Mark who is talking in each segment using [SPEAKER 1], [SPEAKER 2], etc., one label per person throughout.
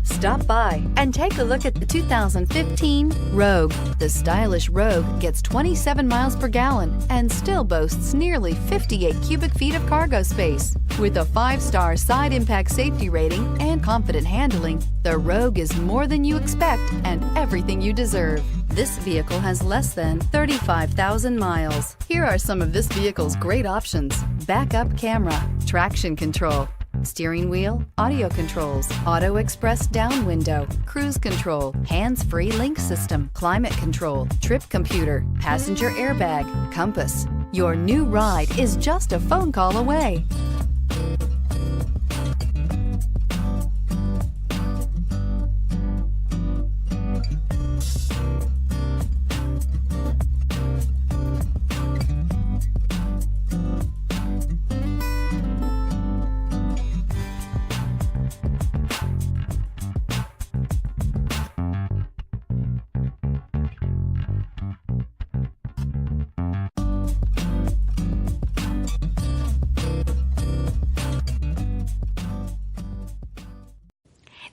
[SPEAKER 1] Stop by and take a look at the 2015 Rogue. The stylish Rogue gets 27 miles per gallon and still boasts nearly 58 cubic feet of cargo space. With a 5-star side impact safety rating and confident handling, the Rogue is more than you expect and everything you deserve. This vehicle has less than 35,000 miles. Here are some of this vehicle's great options: backup camera, traction control, steering wheel audio controls, auto express down window, cruise control, hands-free link system, climate control, trip computer, passenger airbag, compass. Your new ride is just a phone call away.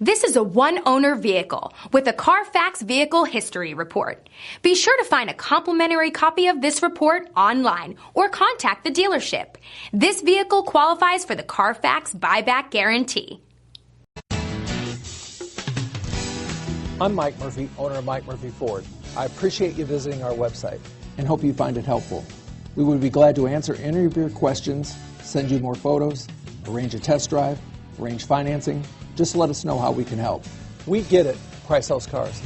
[SPEAKER 2] This is a one-owner vehicle with a Carfax Vehicle History Report. Be sure to find a complimentary copy of this report online or contact the dealership. This vehicle qualifies for the Carfax Buyback Guarantee.
[SPEAKER 3] I'm Mike Murphy, owner of Mike Murphy Ford. I appreciate you visiting our website and hope you find it helpful. We would be glad to answer any of your questions, send you more photos, arrange a test drive, arrange financing. Just let us know how we can help. We get it. Price House Cars.